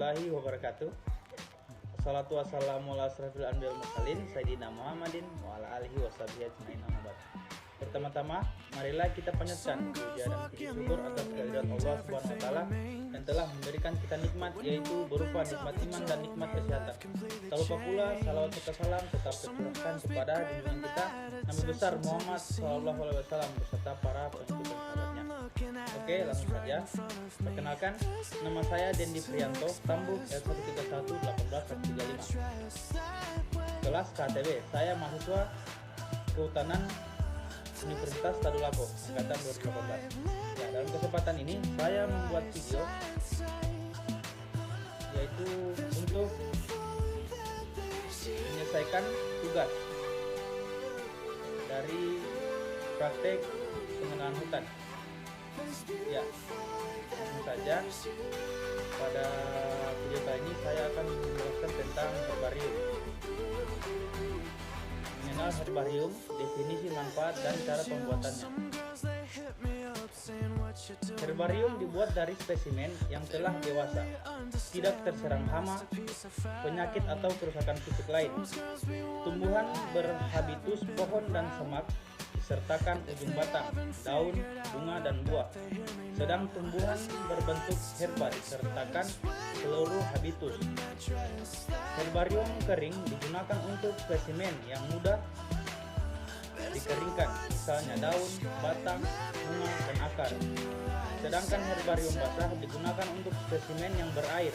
warahmatullahi wabarakatuh. Assalatu wassalamu ala asrafil anbiya'i wal mursalin sayyidina Muhammadin wa ala alihi washabihi ajmain amma ba'd. Pertama-tama, marilah kita panjatkan puja dan puji syukur atas kehadirat Allah Subhanahu wa taala yang telah memberikan kita nikmat, yaitu berupa nikmat iman dan nikmat kesehatan. Tak lupa pula salawat serta salam tetap tercurahkan kepada junjungan kita Nabi besar Muhammad SAW beserta para pengikut dan sahabatnya. Oke, langsung saja. Perkenalkan, nama saya Dendi Prianto, Tambuk L1311835. Kelas KTB, saya mahasiswa Kehutanan Universitas Tadulako, angkatan 2018. Ya, dalam kesempatan ini saya membuat video yaitu untuk menyelesaikan tugas dari praktek pengenalan hutan. Ya, langsung saja. Pada video kali ini saya akan menjelaskan tentang herbarium. Mengenal herbarium, definisi, manfaat, dan cara pembuatannya. Herbarium dibuat dari spesimen yang telah dewasa, tidak terserang hama, penyakit atau kerusakan fisik lain. Tumbuhan berhabitus pohon dan semak, disertakan ujung batang, daun, bunga, dan buah. Sedang tumbuhan berbentuk herba disertakan seluruh habitus. Herbarium kering digunakan untuk spesimen yang mudah dikeringkan, misalnya daun, batang, bunga, dan akar. Sedangkan herbarium basah digunakan untuk spesimen yang berair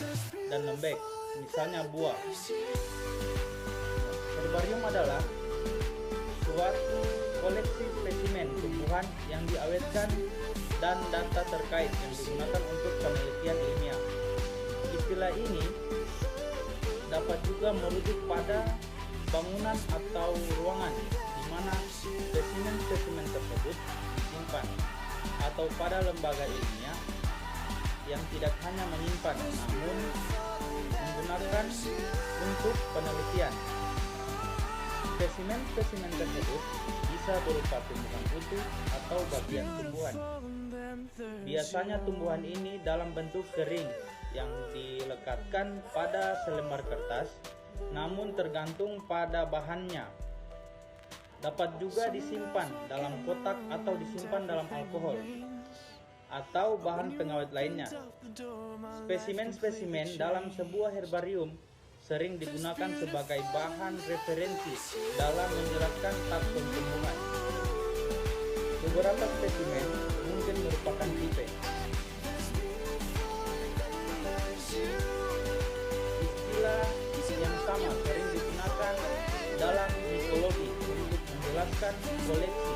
dan lembek, misalnya buah. Herbarium adalah suatu koleksi spesimen tumbuhan yang diawetkan dan data terkait yang digunakan untuk penelitian ilmiah. Istilah ini dapat juga merujuk pada bangunan atau ruangan di mana spesimen-spesimen tersebut disimpan, atau pada lembaga ilmiah yang tidak hanya menyimpan namun menggunakan untuk penelitian. Spesimen-spesimen tersebut bisa berupa tumbuhan utuh atau bagian tumbuhan. Biasanya tumbuhan ini dalam bentuk kering yang dilekatkan pada selembar kertas, namun tergantung pada bahannya. Dapat juga disimpan dalam kotak atau disimpan dalam alkohol atau bahan pengawet lainnya. Spesimen-spesimen dalam sebuah herbarium sering digunakan sebagai bahan referensi dalam menjelaskan takson tumbuhan. Beberapa spesimen mungkin merupakan tipe. Istilah yang sama sering digunakan dalam mikologi untuk menjelaskan koleksi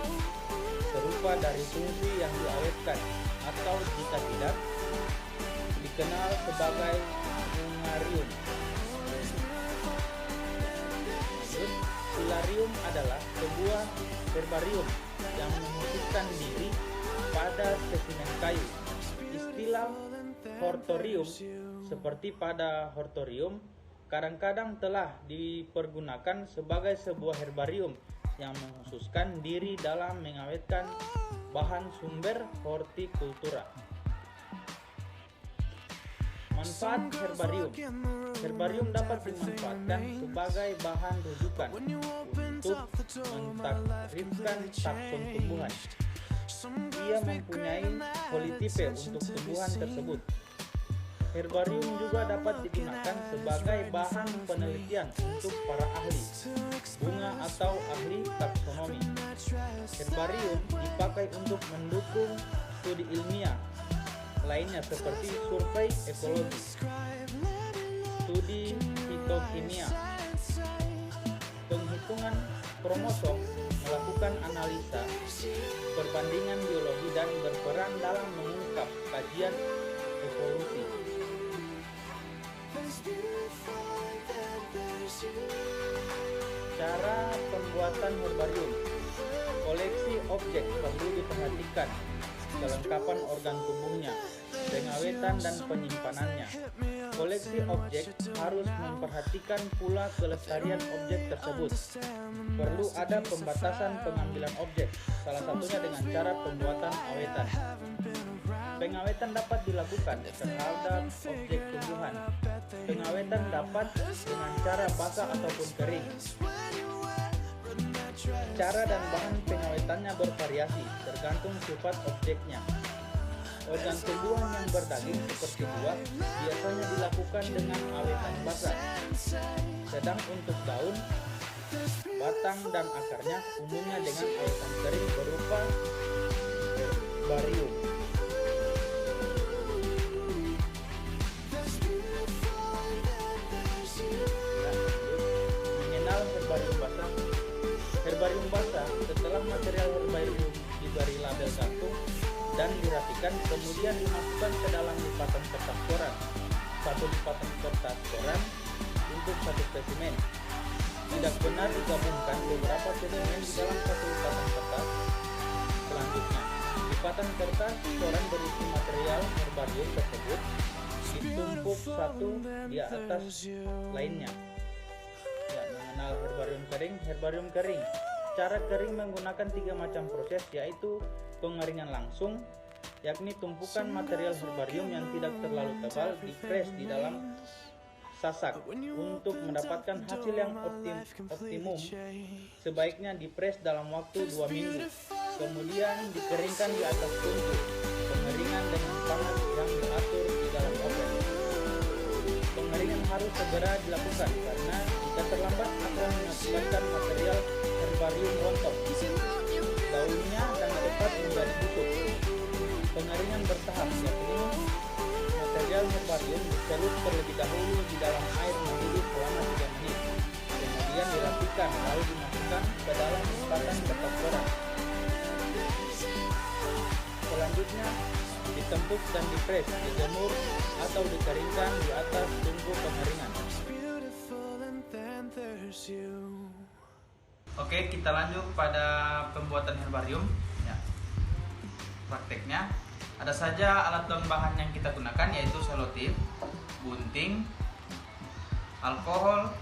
serupa dari fungsi yang diawetkan, atau jika tidak, dikenal sebagai fungarium. Filarium adalah sebuah herbarium yang mengkhususkan diri pada spesimen kayu. Istilah hortorium seperti pada hortorium kadang-kadang telah dipergunakan sebagai sebuah herbarium yang mengkhususkan diri dalam mengawetkan bahan sumber hortikultura. Manfaat herbarium. Herbarium dapat dimanfaatkan sebagai bahan rujukan untuk mentakrifkan takson tumbuhan. Ia mempunyai politipe untuk tumbuhan tersebut. Herbarium juga dapat digunakan sebagai bahan penelitian untuk para ahli bunga atau ahli taksonomi. Herbarium dipakai untuk mendukung studi ilmiah lainnya seperti survei ekologi, studi fitokimia, penghitungan kromosom, melakukan analisa, perbandingan biologi, dan berperan dalam mengungkap kajian evolusi. Cara pembuatan herbarium. Koleksi objek perlu diperhatikan, kelengkapan organ tubuhnya, pengawetan dan penyimpanannya. Koleksi objek harus memperhatikan pula kelestarian objek tersebut. Perlu ada pembatasan pengambilan objek, salah satunya dengan cara pembuatan awetan. Pengawetan dapat dilakukan terhadap objek tumbuhan. Pengawetan dapat dengan cara basah ataupun kering. Cara dan bahan pengawetannya bervariasi tergantung sifat objeknya. Organ tumbuhan yang berdaging seperti buah biasanya dilakukan dengan awetan basah. Sedang untuk daun, batang dan akarnya umumnya dengan awetan kering berupa herbarium. Mengenal herbarium basah. Herbarium basah setelah material herbarium diberi label kantung dan dirapikan, kemudian dimasukkan ke dalam lipatan kertas koran. Satu lipatan kertas koran untuk satu spesimen. Tidak benar digabungkan beberapa spesimen di dalam satu lipatan kertas. Selanjutnya, lipatan kertas koran berisi material herbarium tersebut ditumpuk satu di atas lainnya. Ya, mengenal herbarium kering. Herbarium kering. Cara kering menggunakan 3 macam proses, yaitu pengeringan langsung, yakni tumpukan material herbarium yang tidak terlalu tebal dipres di dalam sasak. Untuk mendapatkan hasil yang optimum, sebaiknya dipres dalam waktu 2 minggu. Kemudian dikeringkan di atas tungku. Pengeringan dengan panas yang diatur di dalam oven. Pengeringan harus segera dilakukan karena jika terlambat akan mengakibatkan material herbarium rontok. Daunnya dan cepat menjadi busuk. Pengeringan bertahap, yakni material herbarium dicelup terlebih dahulu di dalam air mendidih selama 3 menit. Kemudian dirapikan lalu dimasukkan ke dalam lipatan kertas koran. Selanjutnya ditempuk dan dipres, dijemur atau dikeringkan di atas tungku pengeringan. Oke, kita lanjut pada pembuatan herbarium. Ya. Prakteknya, ada saja alat dan bahan yang kita gunakan, yaitu selotip, gunting, alkohol,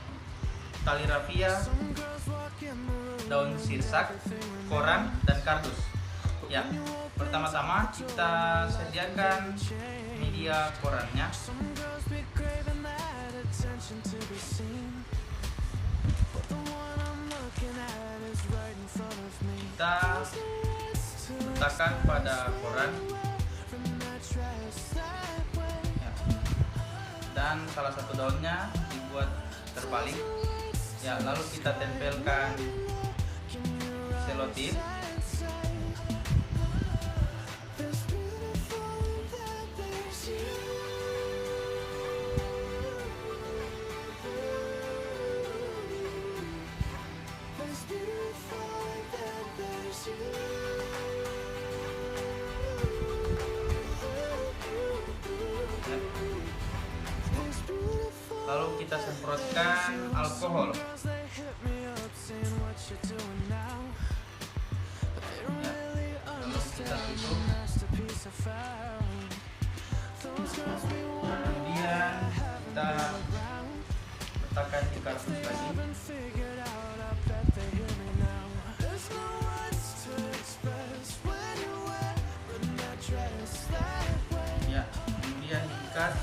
tali rafia, daun sirsak, koran, dan kardus. Ya, pertama-tama kita sediakan media korannya. Kita letakkan pada koran ya. Dan salah satu daunnya dibuat terbalik ya, lalu kita tempelkan selotip. Lalu kita semprotkan alkohol. Ya, lalu kita tutup. Kemudian kita letakkan di kardus lagi. Ya, kemudian diikat.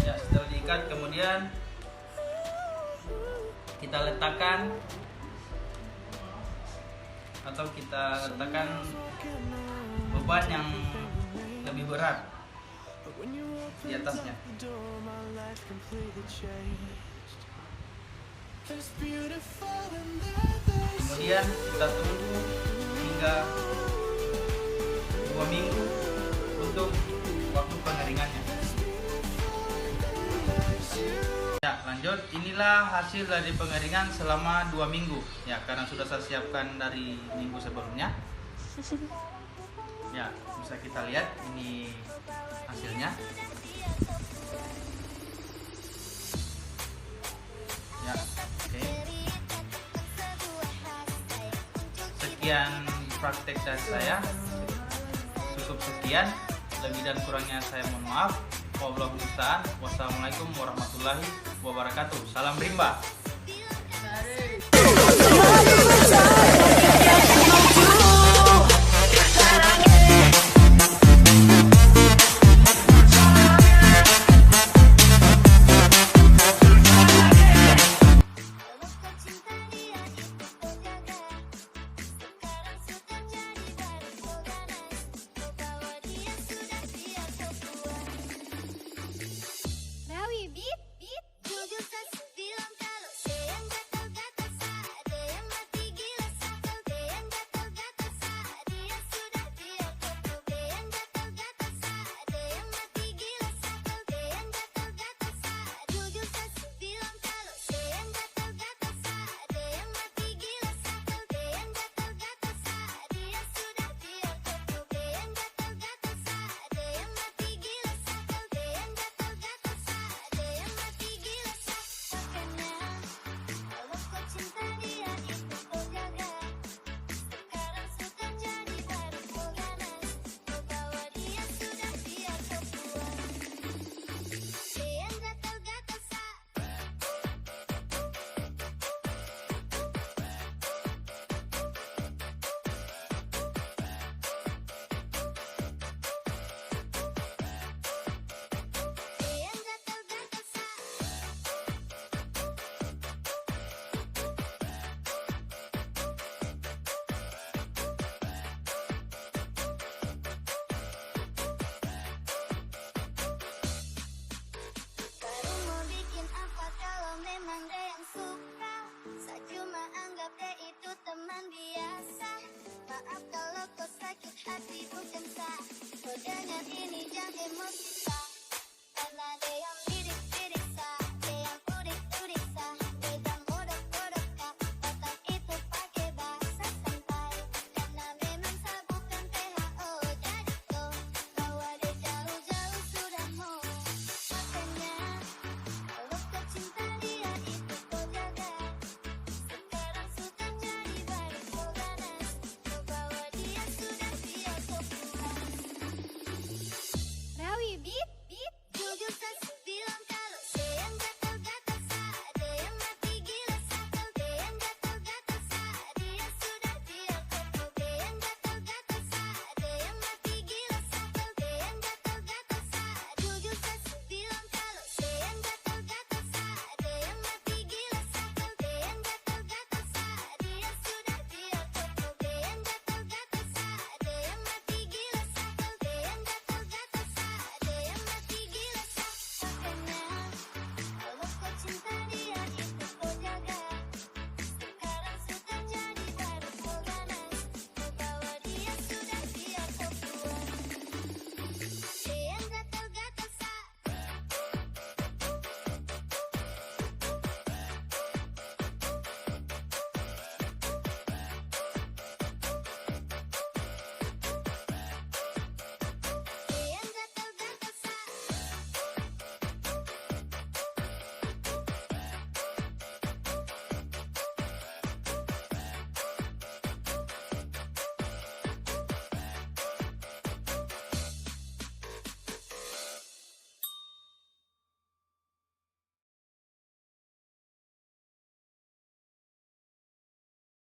Ya, setelah diikat kemudian kita letakkan beban yang lebih berat di atasnya. Kemudian kita tunggu hingga 2 minggu untuk waktu pengeringannya. Ya, lanjut. Inilah hasil dari pengeringan selama 2 minggu. Ya, karena sudah saya siapkan dari minggu sebelumnya. Ya, bisa kita lihat ini hasilnya. Ya, oke. Sekian praktek dari saya. Cukup sekian. Lebih dan kurangnya saya mohon maaf. Wassalamualaikum warahmatullahi wabarakatuh. Salam rimba. Rawi Beat